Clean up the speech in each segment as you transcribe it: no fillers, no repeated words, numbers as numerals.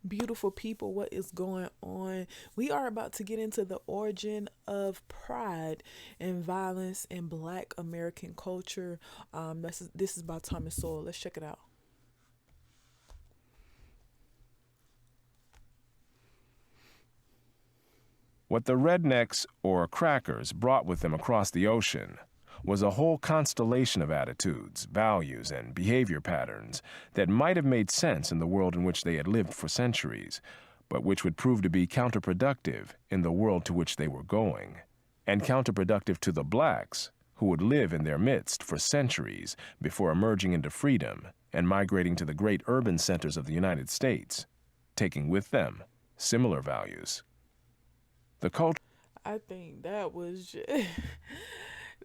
Beautiful people, what is going on? We are about to get into the origin of pride and violence in Black American culture. This is by Thomas Sowell. Let's check it out. What the rednecks, or crackers, brought with them across the ocean was a whole constellation of attitudes, values, and behavior patterns that might have made sense in the world in which they had lived for centuries, but which would prove to be counterproductive in the world to which they were going, and counterproductive to the blacks who would live in their midst for centuries before emerging into freedom and migrating to the great urban centers of the United States, taking with them similar values. The culture I think that was just,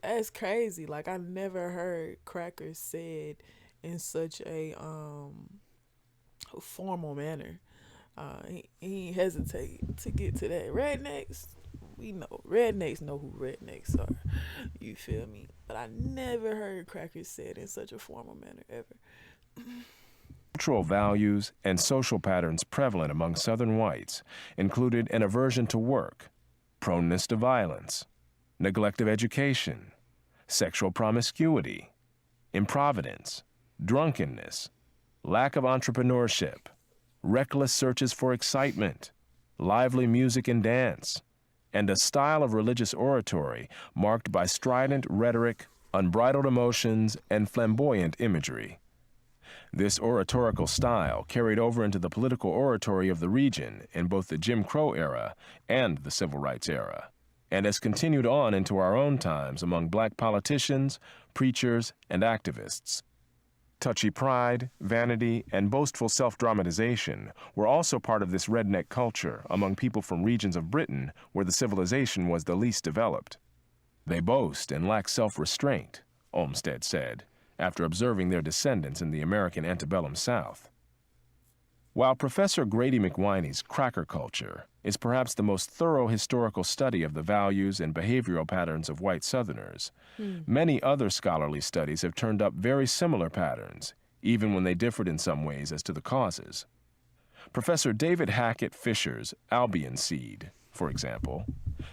that's crazy. Like I never heard crackers said in such a formal manner. He ain't hesitate to get to that. Rednecks, we know. Rednecks know who rednecks are. You feel me? But I never heard crackers said in such a formal manner ever. cultural values and social patterns prevalent among Southern whites included an aversion to work, proneness to violence, neglect of education, sexual promiscuity, improvidence, drunkenness, lack of entrepreneurship, reckless searches for excitement, lively music and dance, and a style of religious oratory marked by strident rhetoric, unbridled emotions, and flamboyant imagery. This oratorical style carried over into the political oratory of the region in both the Jim Crow era and the Civil Rights era, and has continued on into our own times among black politicians, preachers, and activists. Touchy pride, vanity, and boastful self-dramatization were also part of this redneck culture among people from regions of Britain where the civilization was the least developed. They boast and lack self-restraint, Olmsted said, after observing their descendants in the American antebellum South. While Professor Grady McWhiney's cracker culture is perhaps the most thorough historical study of the values and behavioral patterns of white Southerners, many other scholarly studies have turned up very similar patterns, even when they differed in some ways as to the causes. Professor David Hackett Fisher's Albion Seed, for example,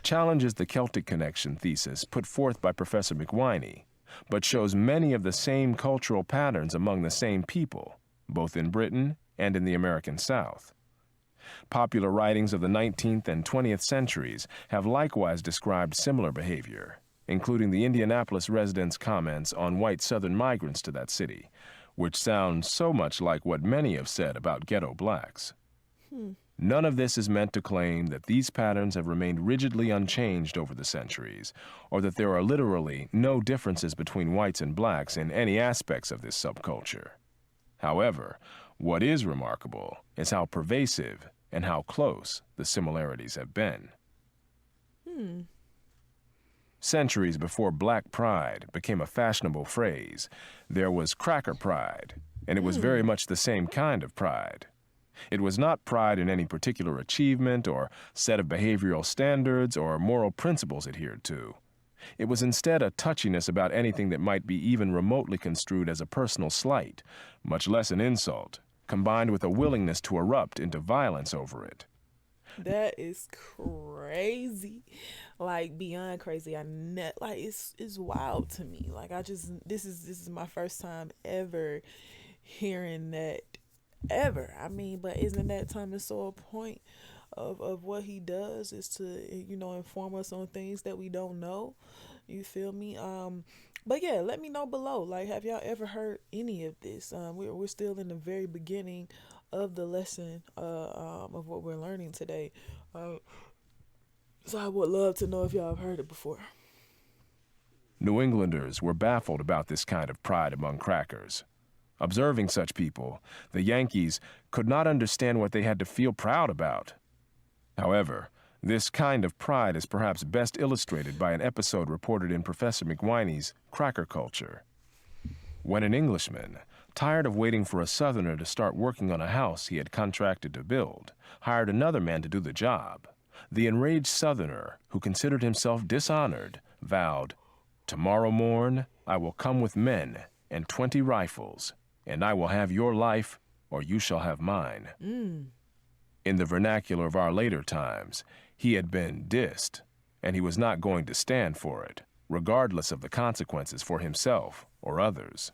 challenges the Celtic connection thesis put forth by Professor McWhiney, but shows many of the same cultural patterns among the same people, both in Britain and in the American South. Popular writings of the 19th and 20th centuries have likewise described similar behavior, including the Indianapolis residents' comments on white Southern migrants to that city, which sound so much like what many have said about ghetto blacks. None of this is meant to claim that these patterns have remained rigidly unchanged over the centuries, or that there are literally no differences between whites and blacks in any aspects of this subculture. However, what is remarkable is how pervasive and how close the similarities have been. Centuries before black pride became a fashionable phrase, there was cracker pride, and it was very much the same kind of pride. It was not pride in any particular achievement or set of behavioral standards or moral principles adhered to. It was instead a touchiness about anything that might be even remotely construed as a personal slight, much less an insult, combined with a willingness to erupt into violence over it. That is crazy, like beyond crazy. Like it's wild to me. Like I just this is my first time ever hearing that ever. I mean, but isn't that Thomas Sowell point of what he does is to inform us on things that we don't know. You feel me? But yeah, let me know below. Like, have y'all ever heard any of this? We're still in the very beginning of the lesson of what we're learning today. So I would love to know if y'all have heard it before. New Englanders were baffled about this kind of pride among crackers. Observing such people, the Yankees could not understand what they had to feel proud about. However, this kind of pride is perhaps best illustrated by an episode reported in Professor McWhiney's Cracker Culture. When an Englishman, tired of waiting for a Southerner to start working on a house he had contracted to build, hired another man to do the job, the enraged Southerner, who considered himself dishonored, vowed, "Tomorrow morn I will come with men and 20 rifles, and I will have your life or you shall have mine." In the vernacular of our later times, he had been dissed, and he was not going to stand for it, regardless of the consequences for himself or others.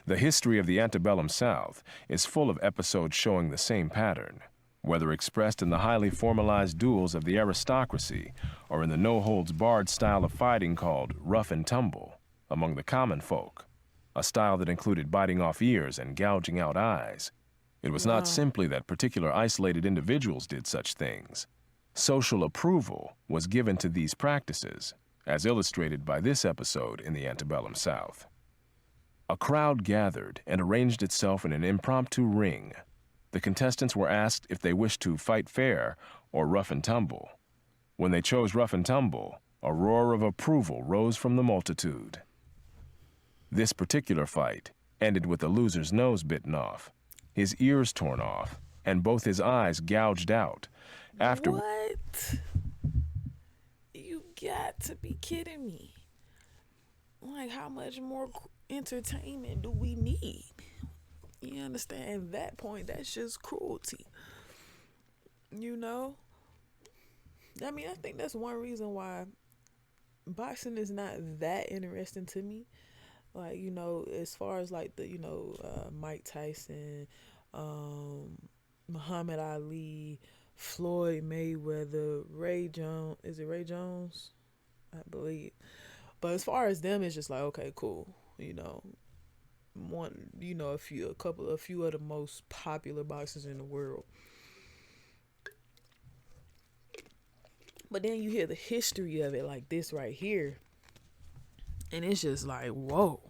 The history of the antebellum South is full of episodes showing the same pattern, whether expressed in the highly formalized duels of the aristocracy or in the no-holds-barred style of fighting called rough and tumble among the common folk, a style that included biting off ears and gouging out eyes. It was not Wow. simply that particular isolated individuals did such things. Social approval was given to these practices, as illustrated by this episode in the antebellum South. A crowd gathered and arranged itself in an impromptu ring. The contestants were asked if they wished to fight fair or rough and tumble. When they chose rough and tumble, a roar of approval rose from the multitude. This particular fight ended with the loser's nose bitten off, his ears torn off, and both his eyes gouged out. What? You got to be kidding me. Like, how much more entertainment do we need? You understand? At that point, that's just cruelty. You know? I mean, I think that's one reason why boxing is not that interesting to me. Like, as far as like the, Mike Tyson, Muhammad Ali, Floyd Mayweather, Ray Jones. Is it Ray Jones? I believe. But as far as them, it's just like, okay, cool. A few of the most popular boxers in the world. But then you hear the history of it like this right here. And it's just like, whoa.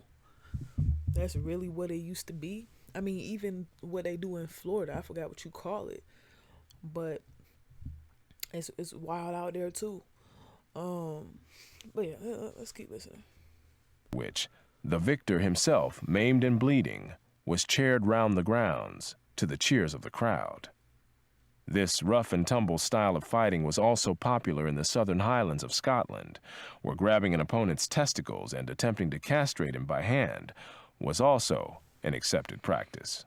That's really what it used to be. I mean, even what they do in Florida, I forgot what you call it. But it's wild out there too. But yeah, let's keep listening. Which the victor himself, maimed and bleeding, was chaired round the grounds to the cheers of the crowd. This rough and tumble style of fighting was also popular in the southern highlands of Scotland, where grabbing an opponent's testicles and attempting to castrate him by hand was also an accepted practice.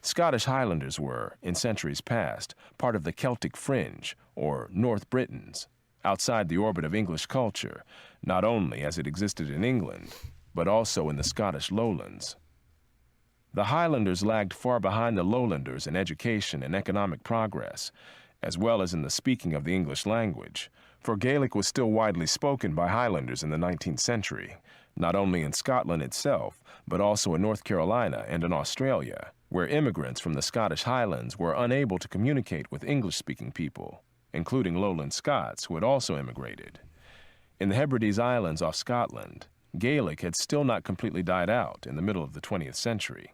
Scottish Highlanders were, in centuries past, part of the Celtic fringe, or North Britons, outside the orbit of English culture, not only as it existed in England, but also in the Scottish lowlands. The Highlanders lagged far behind the Lowlanders in education and economic progress, as well as in the speaking of the English language, for Gaelic was still widely spoken by Highlanders in the 19th century, not only in Scotland itself, but also in North Carolina and in Australia, where immigrants from the Scottish Highlands were unable to communicate with English-speaking people, including Lowland Scots who had also immigrated. In the Hebrides Islands off Scotland, Gaelic had still not completely died out in the middle of the 20th century.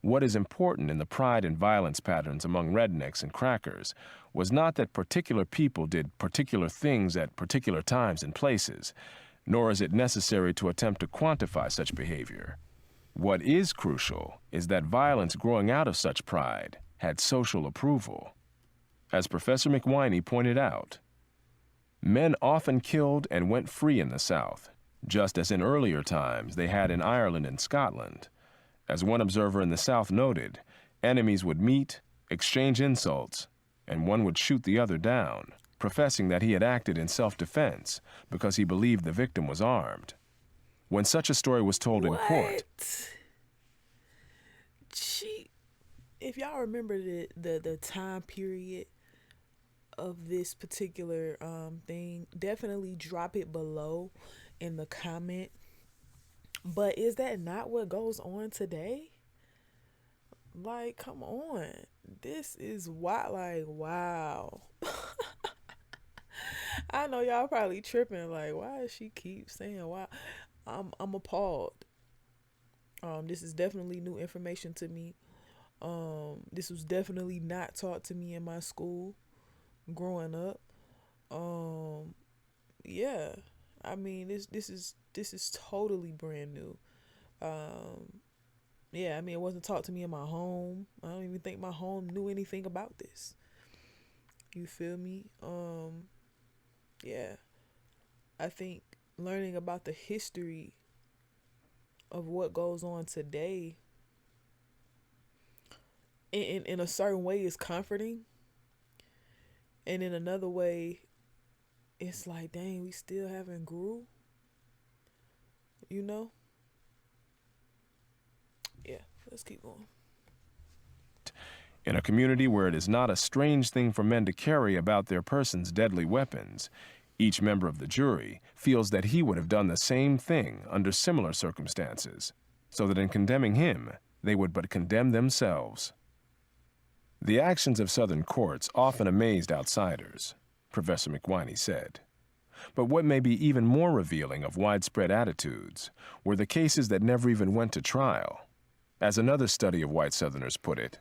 What is important in the pride and violence patterns among rednecks and crackers was not that particular people did particular things at particular times and places, nor is it necessary to attempt to quantify such behavior. What is crucial is that violence growing out of such pride had social approval. As Professor McWhiney pointed out, men often killed and went free in the South, just as in earlier times they had in Ireland and Scotland. As one observer in the South noted, enemies would meet, exchange insults, and one would shoot the other down, professing that he had acted in self-defense because he believed the victim was armed. When such a story was told in court... If y'all remember the time period of this particular thing, definitely drop it below in the comment. But is that not what goes on today? Like, come on. This is wild. Like, wow. I know y'all probably tripping. Like, why does she keep saying wow? I'm appalled. This is definitely new information to me. This was definitely not taught to me in my school growing up. Yeah. I mean, this is totally brand new. Yeah, I mean, it wasn't taught to me in my home. I don't even think my home knew anything about this. You feel me? Yeah. I think learning about the history of what goes on today in a certain way it's comforting, and in another way it's like, dang, we still haven't grew, you know? Yeah, let's keep going. In a community where it is not a strange thing for men to carry about their persons deadly weapons, each member of the jury feels that he would have done the same thing under similar circumstances, so that in condemning him, they would but condemn themselves. The actions of Southern courts often amazed outsiders, Professor McWhiney said. But what may be even more revealing of widespread attitudes were the cases that never even went to trial. As another study of white Southerners put it,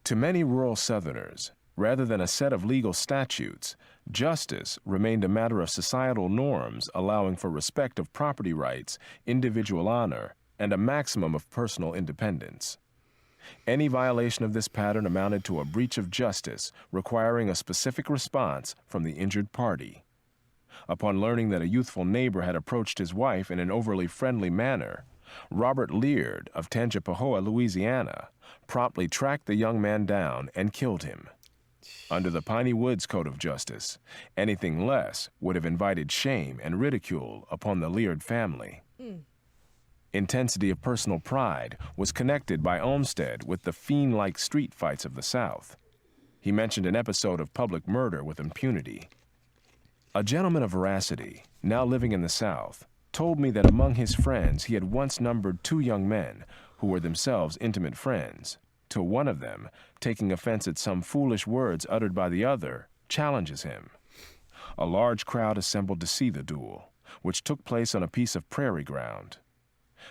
to many rural Southerners, rather than a set of legal statutes, justice remained a matter of societal norms allowing for respect of property rights, individual honor, and a maximum of personal independence. Any violation of this pattern amounted to a breach of justice requiring a specific response from the injured party. Upon learning that a youthful neighbor had approached his wife in an overly friendly manner, Robert Leard of Tangipahoa, Louisiana, promptly tracked the young man down and killed him. Under the Piney Woods Code of Justice, anything less would have invited shame and ridicule upon the Leard family. Intensity of personal pride was connected by Olmsted with the fiend-like street fights of the South. He mentioned an episode of public murder with impunity. A gentleman of veracity, now living in the South, told me that among his friends he had once numbered 2 young men who were themselves intimate friends, till one of them, taking offense at some foolish words uttered by the other, challenges him. A large crowd assembled to see the duel, which took place on a piece of prairie ground.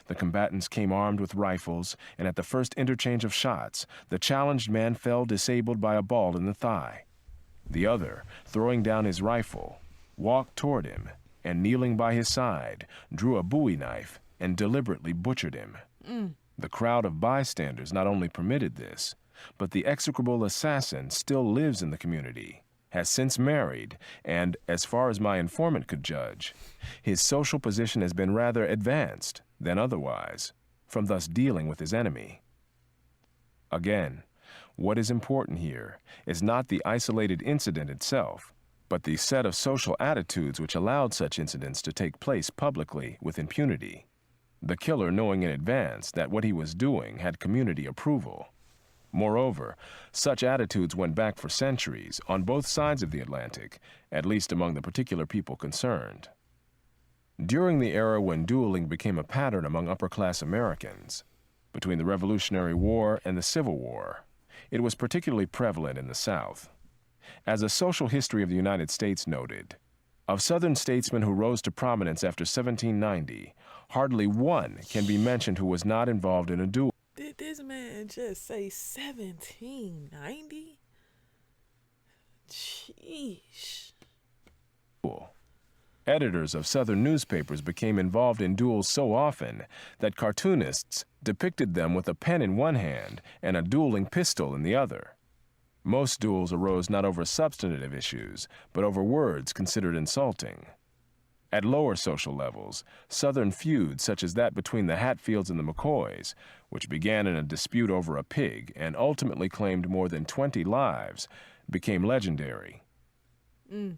The combatants came armed with rifles, and at the first interchange of shots, the challenged man fell disabled by a ball in the thigh. The other, throwing down his rifle, walked toward him, and kneeling by his side, drew a bowie knife and deliberately butchered him. The crowd of bystanders not only permitted this, but the execrable assassin still lives in the community, has since married, and, as far as my informant could judge, his social position has been rather advanced than otherwise, from thus dealing with his enemy. Again, what is important here is not the isolated incident itself, but the set of social attitudes which allowed such incidents to take place publicly with impunity. The killer knowing in advance that what he was doing had community approval. Moreover, such attitudes went back for centuries on both sides of the Atlantic, at least among the particular people concerned. During the era when dueling became a pattern among upper-class Americans, between the Revolutionary War and the Civil War, it was particularly prevalent in the South. As a social history of the United States noted, of Southern statesmen who rose to prominence after 1790, hardly one can be mentioned who was not involved in a duel. Did this man just say 1790? Sheesh. Editors of Southern newspapers became involved in duels so often that cartoonists depicted them with a pen in one hand and a dueling pistol in the other. Most duels arose not over substantive issues, but over words considered insulting. At lower social levels, Southern feuds such as that between the Hatfields and the McCoys, which began in a dispute over a pig and ultimately claimed more than 20 lives, became legendary.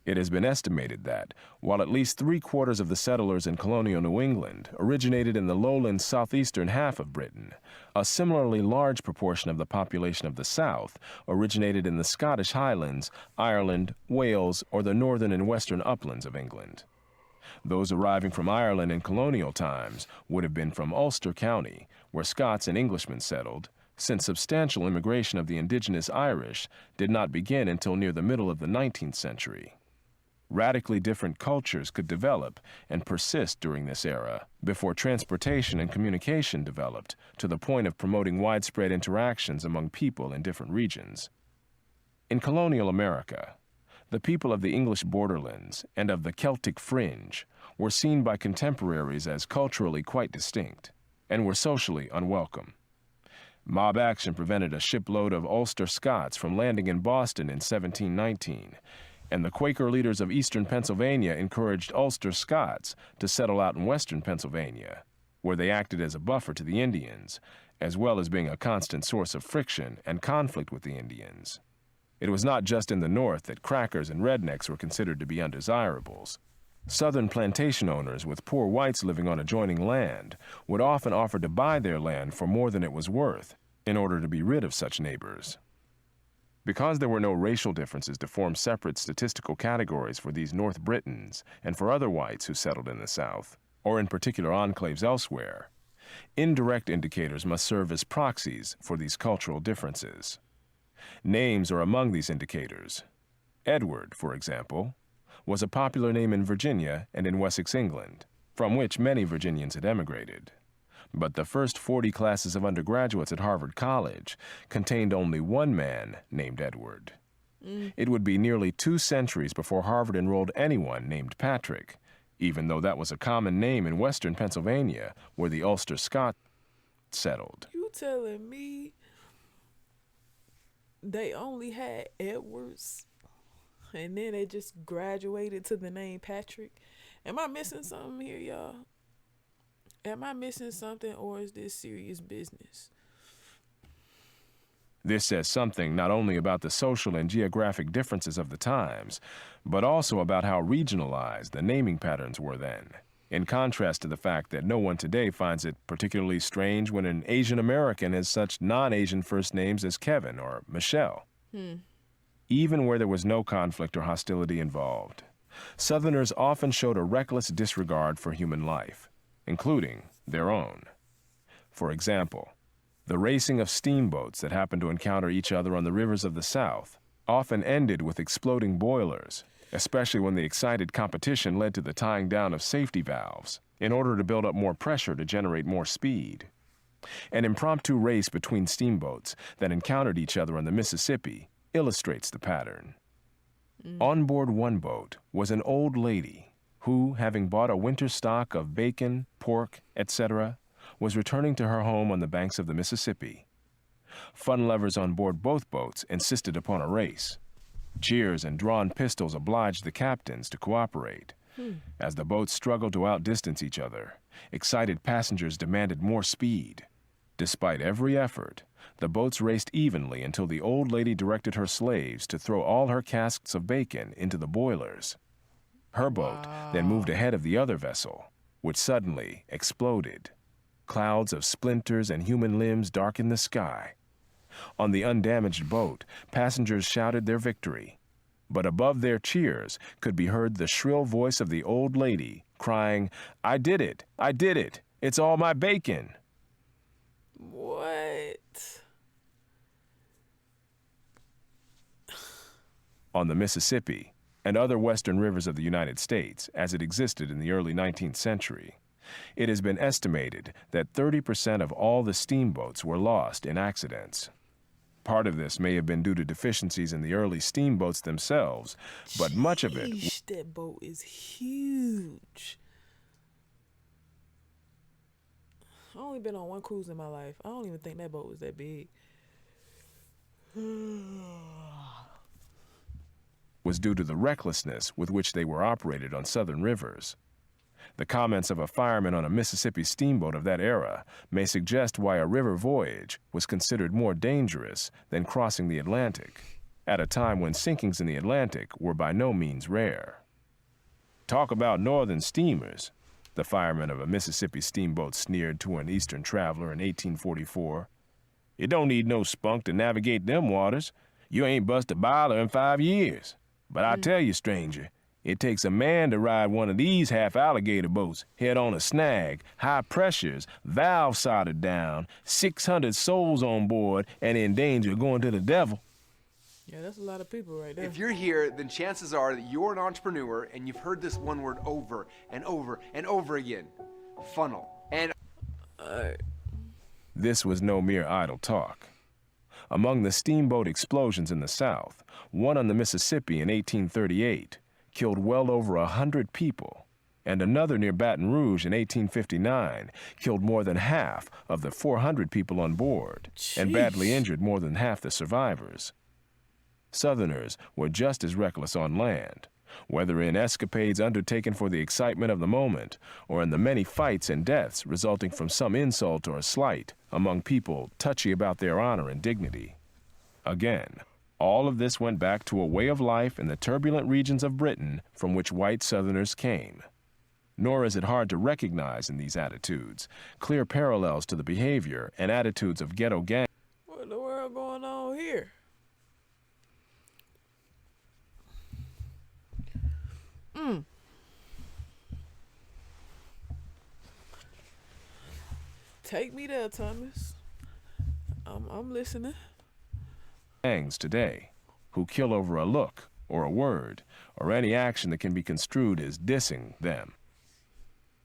It has been estimated that, while at least 3/4 of the settlers in colonial New England originated in the lowland southeastern half of Britain, a similarly large proportion of the population of the South originated in the Scottish Highlands, Ireland, Wales, or the northern and western uplands of England. Those arriving from Ireland in colonial times would have been from Ulster County, where Scots and Englishmen settled, since substantial immigration of the indigenous Irish did not begin until near the middle of the 19th century. Radically different cultures could develop and persist during this era before transportation and communication developed to the point of promoting widespread interactions among people in different regions. In colonial America, the people of the English borderlands and of the Celtic fringe were seen by contemporaries as culturally quite distinct and were socially unwelcome. Mob action prevented a shipload of Ulster Scots from landing in Boston in 1719, and the Quaker leaders of eastern Pennsylvania encouraged Ulster Scots to settle out in western Pennsylvania, where they acted as a buffer to the Indians, as well as being a constant source of friction and conflict with the Indians. It was not just in the North that crackers and rednecks were considered to be undesirables. Southern plantation owners with poor whites living on adjoining land would often offer to buy their land for more than it was worth in order to be rid of such neighbors. Because there were no racial differences to form separate statistical categories for these North Britons and for other whites who settled in the South, or in particular enclaves elsewhere, indirect indicators must serve as proxies for these cultural differences. Names are among these indicators. Edward, for example, was a popular name in Virginia and in Wessex, England, from which many Virginians had emigrated. But the first 40 classes of undergraduates at Harvard College contained only one man named Edward. It would be nearly 2 centuries before Harvard enrolled anyone named Patrick, even though that was a common name in western Pennsylvania, where the Ulster Scots settled. You telling me they only had Edwards and then they just graduated to the name Patrick? Am I missing something here, y'all? Am I missing something, or is this serious business? This says something not only about the social and geographic differences of the times, but also about how regionalized the naming patterns were then, in contrast to the fact that no one today finds it particularly strange when an Asian American has such non-Asian first names as Kevin or Michelle. Even where there was no conflict or hostility involved, Southerners often showed a reckless disregard for human life, including their own. For example, the racing of steamboats that happened to encounter each other on the rivers of the South often ended with exploding boilers, especially when the excited competition led to the tying down of safety valves in order to build up more pressure to generate more speed. An impromptu race between steamboats that encountered each other on the Mississippi illustrates the pattern. On board one boat was an old lady who, having bought a winter stock of bacon, pork, etc., was returning to her home on the banks of the Mississippi. Fun lovers on board both boats insisted upon a race. Cheers and drawn pistols obliged the captains to cooperate. As the boats struggled to outdistance each other, excited passengers demanded more speed. Despite every effort, the boats raced evenly until the old lady directed her slaves to throw all her casks of bacon into the boilers. Her boat then moved ahead of the other vessel, which suddenly exploded. Clouds of splinters and human limbs darkened the sky. On the undamaged boat, passengers shouted their victory. But above their cheers could be heard the shrill voice of the old lady crying, "I did it! I did it! It's all my bacon!" What? On the Mississippi and other western rivers of the United States, as it existed in the early 19th century, it has been estimated that 30% of all the steamboats were lost in accidents. Part of this may have been due to deficiencies in the early steamboats themselves, but much of it... That boat is huge. I've only been on one cruise in my life. I don't even think that boat was that big. was due to the recklessness with which they were operated on southern rivers. The comments of a fireman on a Mississippi steamboat of that era may suggest why a river voyage was considered more dangerous than crossing the Atlantic, at a time when sinkings in the Atlantic were by no means rare. "Talk about northern steamers," the fireman of a Mississippi steamboat sneered to an Eastern traveler in 1844. "You don't need no spunk to navigate them waters. You ain't bust a boiler in 5 years. But I tell you, stranger, it takes a man to ride one of these half-alligator boats, head on a snag, high pressures, valve soldered down, 600 souls on board, and in danger of going to the devil." Yeah, that's a lot of people right there. If you're here, then chances are that you're an entrepreneur and you've heard this one word over and over and over again. Funnel. And This was no mere idle talk. Among the steamboat explosions in the South, one on the Mississippi in 1838 killed well over 100 people, and another near Baton Rouge in 1859 killed more than half of the 400 people on board and badly injured more than half the survivors. Southerners were just as reckless on land, whether in escapades undertaken for the excitement of the moment or in the many fights and deaths resulting from some insult or slight among people touchy about their honor and dignity. Again, all of this went back to a way of life in the turbulent regions of Britain from which white Southerners came. Nor is it hard to recognize in these attitudes clear parallels to the behavior and attitudes of ghetto gangs. What in the world going on here? Take me there, Thomas. I'm listening. Gangs today who kill over a look or a word or any action that can be construed as dissing them.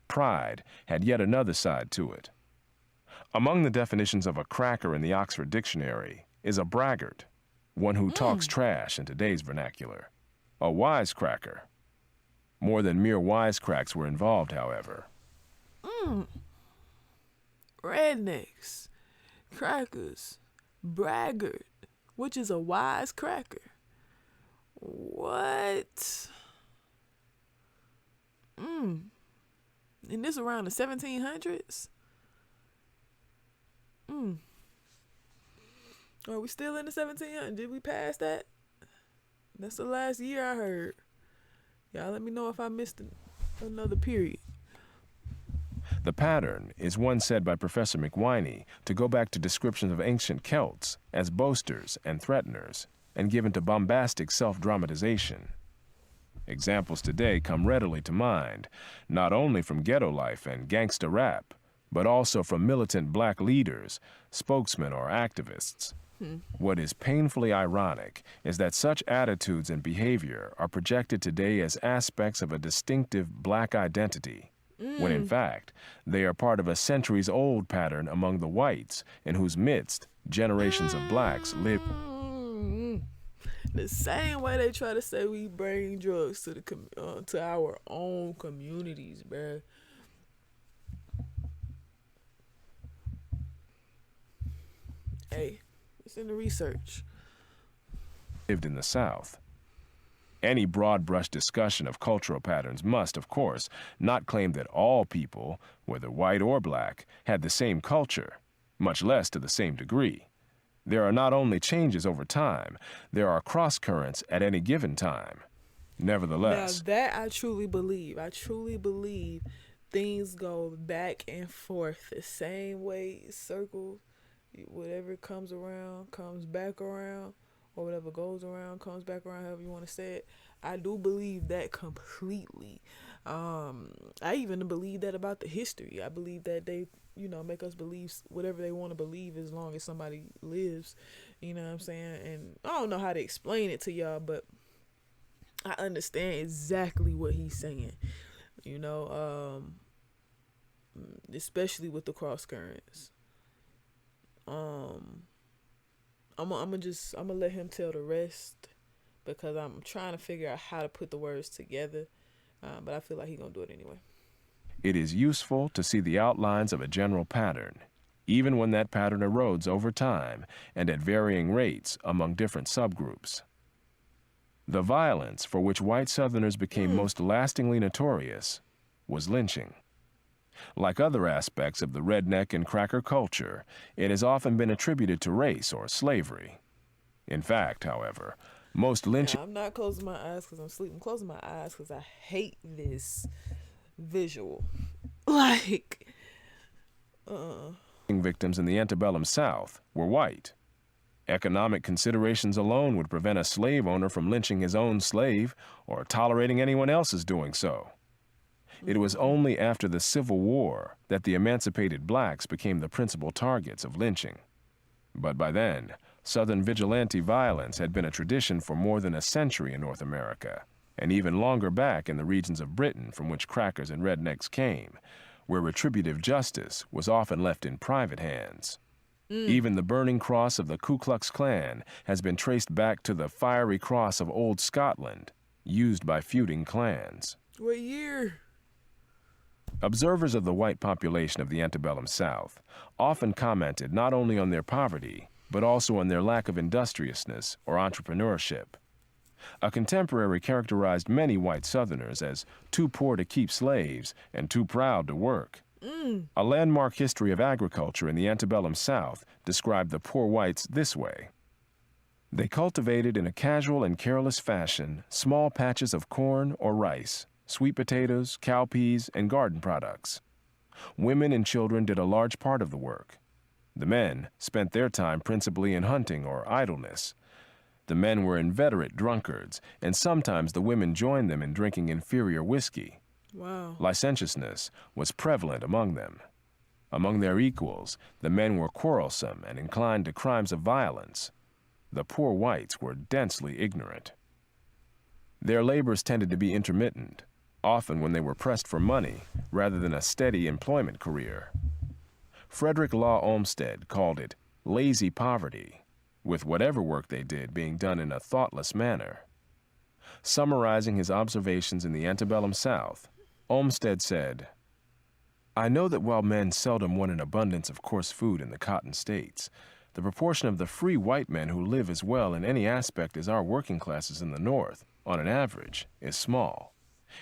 Pride had yet another side to it. Among the definitions of a cracker in the Oxford Dictionary is a braggart, one who talks trash in today's vernacular. A wisecracker. More than mere wisecracks were involved, however. Rednecks, crackers, braggart, which is a wisecracker. What? And this around the 1700s? Are we still in the 1700s? Did we pass that? That's the last year I heard. Y'all let me know if I missed another period. The pattern is one said by Professor McWhiney to go back to descriptions of ancient Celts as boasters and threateners and given to bombastic self-dramatization. Examples today come readily to mind, not only from ghetto life and gangsta rap, but also from militant black leaders, spokesmen, or activists. What is painfully ironic is that such attitudes and behavior are projected today as aspects of a distinctive black identity, when in fact they are part of a centuries-old pattern among the whites in whose midst generations of blacks live. The same way they try to say we bring drugs to to our own communities, bruh. Hey, it's in the research. Lived in the South. Any broad-brush discussion of cultural patterns must, of course, not claim that all people, whether white or black, had the same culture, much less to the same degree. There are not only changes over time, there are cross-currents at any given time. Nevertheless, Now that I truly believe. I truly believe things go back and forth the same way, circle. Whatever comes around comes back around, or whatever goes around comes back around, however you want to say it. I do believe that completely. I even believe that about the history. I believe that they, make us believe whatever they want to believe as long as somebody lives. You know what I'm saying? And I don't know how to explain it to y'all, but I understand exactly what he's saying. Especially with the cross currents. I'm gonna let him tell the rest because I'm trying to figure out how to put the words together. But I feel like he's gonna do it anyway. it is useful to see the outlines of a general pattern, even when that pattern erodes over time and at varying rates among different subgroups. The violence for which white Southerners became most lastingly notorious was lynching. Like other aspects of the redneck and cracker culture, it has often been attributed to race or slavery. In fact, however, most lynching... I'm not closing my eyes because I'm sleeping. I'm closing my eyes because I hate this visual. Victims in the antebellum South were white. Economic considerations alone would prevent a slave owner from lynching his own slave or tolerating anyone else's doing so. It was only after the Civil War that the emancipated blacks became the principal targets of lynching. But by then, Southern vigilante violence had been a tradition for more than a century in North America, and even longer back in the regions of Britain from which crackers and rednecks came, where retributive justice was often left in private hands. Even the burning cross of the Ku Klux Klan has been traced back to the fiery cross of Old Scotland, used by feuding clans. What year? Observers of the white population of the antebellum South often commented not only on their poverty, but also on their lack of industriousness or entrepreneurship. A contemporary characterized many white Southerners as too poor to keep slaves and too proud to work. A landmark history of agriculture in the antebellum South described the poor whites this way. They cultivated in a casual and careless fashion small patches of corn or rice, sweet potatoes, cowpeas, and garden products. Women and children did a large part of the work. The men spent their time principally in hunting or idleness. The men were inveterate drunkards, and sometimes the women joined them in drinking inferior whiskey. Wow. Licentiousness was prevalent among them. Among their equals, the men were quarrelsome and inclined to crimes of violence. The poor whites were densely ignorant. Their labors tended to be intermittent, often when they were pressed for money rather than a steady employment career. Frederick Law Olmsted called it lazy poverty, with whatever work they did being done in a thoughtless manner. Summarizing his observations in the antebellum South, Olmsted said, "I know that while men seldom want an abundance of coarse food in the cotton states, the proportion of the free white men who live as well in any aspect as our working classes in the North, on an average, is small,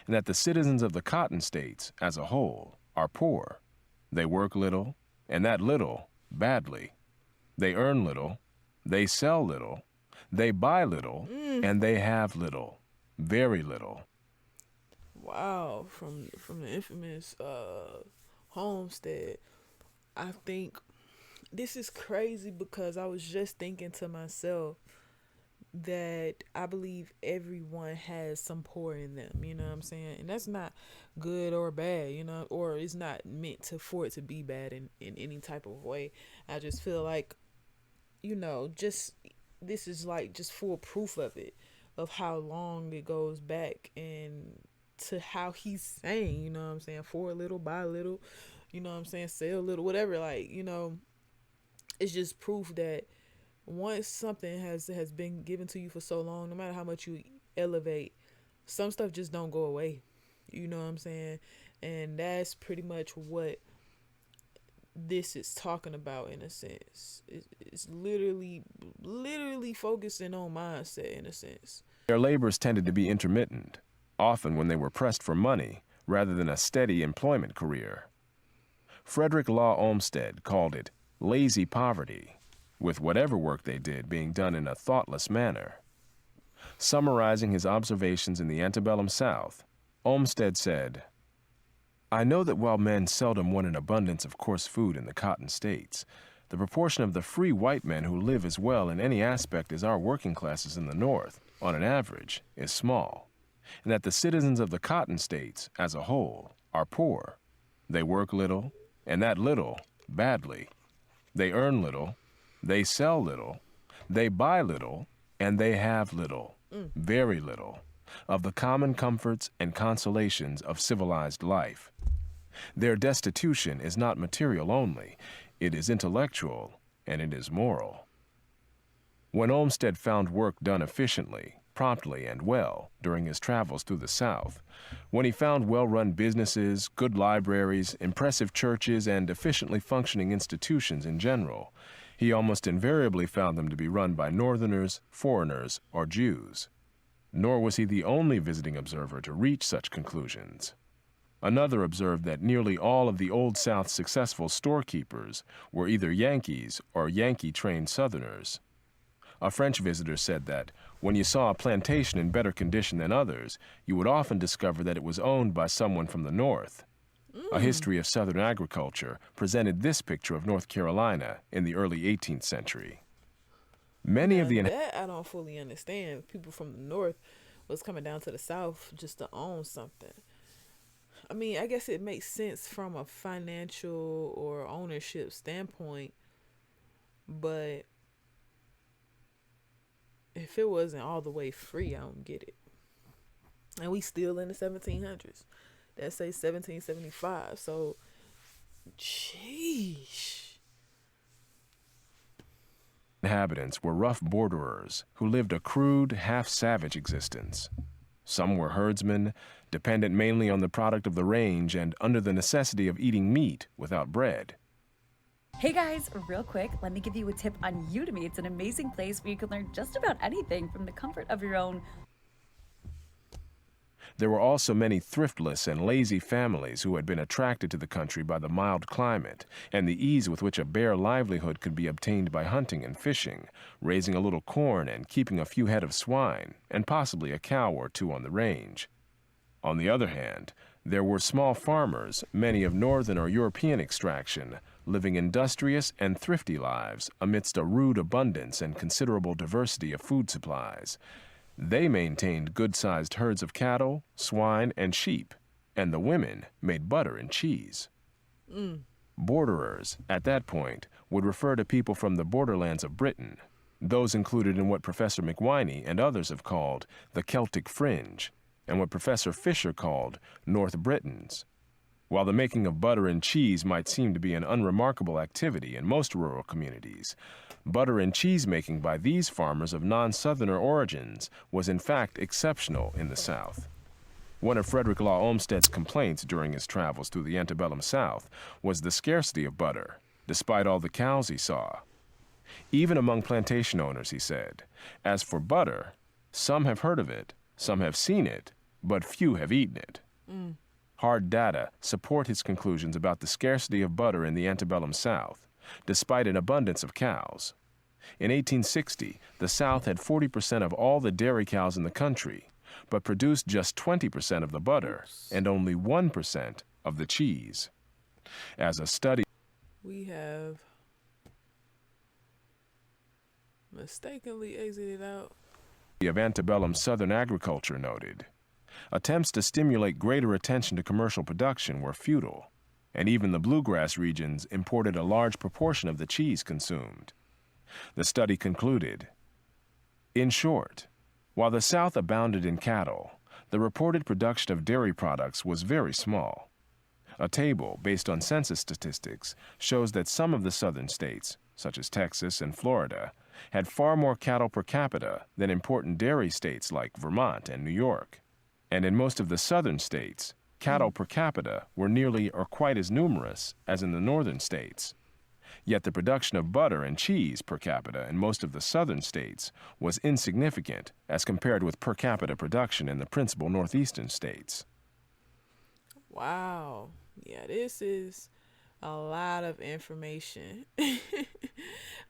and that the citizens of the cotton states, as a whole, are poor. They work little, and that little, badly. They earn little, they sell little, they buy little, and they have little, very little." Wow, from the infamous Homestead. I think this is crazy because I was just thinking to myself that I believe everyone has some poor in them, you know what I'm saying? And that's not good or bad, you know, or it's not meant for it to be bad in any type of way. I just feel like, you know, just this is like just full proof of it, of how long it goes back and to how he's saying, you know what I'm saying, for a little, buy a little, you know what I'm saying, sell a little, whatever, like, you know, it's just proof that once something has been given to you for so long, no matter how much you elevate, some stuff just don't go away, you know what I'm saying? And that's pretty much what this is talking about in a sense. It's literally focusing on mindset in a sense. Their labors tended to be intermittent, often when they were pressed for money rather than a steady employment career. Frederick Law Olmsted called it lazy poverty, with whatever work they did being done in a thoughtless manner. Summarizing his observations in the antebellum South, Olmsted said, "I know that while men seldom want an abundance of coarse food in the cotton states, the proportion of the free white men who live as well in any aspect as our working classes in the North, on an average, is small, and that the citizens of the cotton states, as a whole, are poor. They work little, and that little, badly. They earn little, they sell little, they buy little, and they have little, very little, of the common comforts and consolations of civilized life. Their destitution is not material only, it is intellectual, and it is moral." When Olmsted found work done efficiently, promptly, and well during his travels through the South, when he found well-run businesses, good libraries, impressive churches, and efficiently functioning institutions in general, he almost invariably found them to be run by Northerners, foreigners, or Jews. Nor was he the only visiting observer to reach such conclusions. Another observed that nearly all of the Old South's successful storekeepers were either Yankees or Yankee-trained Southerners. A French visitor said that when you saw a plantation in better condition than others, you would often discover that it was owned by someone from the North. A history of Southern agriculture presented this picture of North Carolina in the early 18th century. Many Now, of the that I don't fully understand. People from the North was coming down to the South just to own something. I mean, I guess it makes sense from a financial or ownership standpoint, but if it wasn't all the way free, I don't get it. And we still in the 1700s. That say 1775. So, sheesh. inhabitants were rough borderers who lived a crude, half-savage existence. Some were herdsmen, dependent mainly on the product of the range and under the necessity of eating meat without bread. Hey guys, real quick, let me give you a tip on Udemy. It's an amazing place where you can learn just about anything from the comfort of your own There were also many thriftless and lazy families who had been attracted to the country by the mild climate and the ease with which a bare livelihood could be obtained by hunting and fishing, raising a little corn and keeping a few head of swine, and possibly a cow or two on the range. On the other hand, there were small farmers, many of northern or European extraction, living industrious and thrifty lives amidst a rude abundance and considerable diversity of food supplies. They maintained good-sized herds of cattle, swine, and sheep, and the women made butter and cheese. Borderers, at that point, would refer to people from the borderlands of Britain, those included in what Professor McWhiney and others have called the Celtic Fringe, and what Professor Fisher called North Britons. While the making of butter and cheese might seem to be an unremarkable activity in most rural communities, butter and cheese making by these farmers of non-Southerner origins was in fact exceptional in the South. One of Frederick Law Olmsted's complaints during his travels through the antebellum South was the scarcity of butter, despite all the cows he saw. Even among plantation owners, he said, as for butter, some have heard of it, some have seen it, but few have eaten it. Hard data support his conclusions about the scarcity of butter in the antebellum South, despite an abundance of cows. In 1860, the South had 40% of all the dairy cows in the country, but produced just 20% of the butter and only 1% of the cheese. As a study We have mistakenly exited out. of antebellum Southern agriculture noted, attempts to stimulate greater attention to commercial production were futile, and even the bluegrass regions imported a large proportion of the cheese consumed. The study concluded, in short, while the South abounded in cattle, the reported production of dairy products was very small. A table based on census statistics shows that some of the southern states, such as Texas and Florida, had far more cattle per capita than important dairy states like Vermont and New York. And in most of the southern states, cattle per capita were nearly or quite as numerous as in the northern states. Yet the production of butter and cheese per capita in most of the southern states was insignificant as compared with per capita production in the principal northeastern states. Wow. Yeah, this is a lot of information.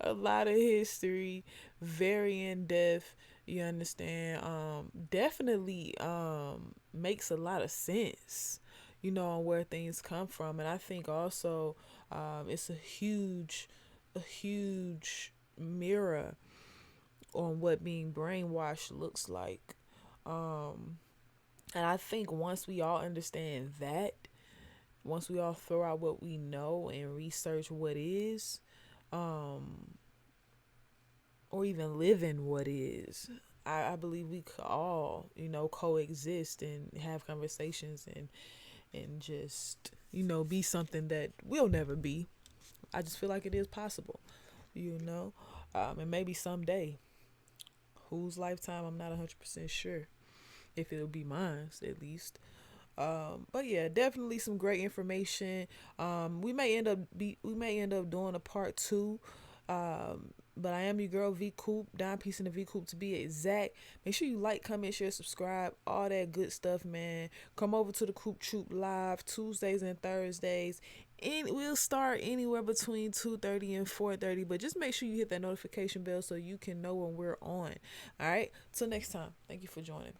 A lot of history, very in depth. You understand? Definitely makes a lot of sense, on where things come from. And I think also it's a huge mirror on what being brainwashed looks like. And I think once we all understand that, once we all throw out what we know and research what is, or even live in what is, I believe we could all, coexist and have conversations and just, be something that we'll never be. I just feel like it is possible, and maybe someday, whose lifetime, I'm not 100% sure if it'll be mine, at least. But yeah, definitely some great information. We may end up doing a part 2. But I am your girl InAVeeCoop, Don Peace in the InAVeeCoop to be exact. Make sure you like, comment, share, subscribe, all that good stuff, man. Come over to the Coop Troop live Tuesdays and Thursdays, and we'll start anywhere between 2:30 and 4:30. But just make sure you hit that notification bell so you can know when we're on. All right, till next time. Thank you for joining.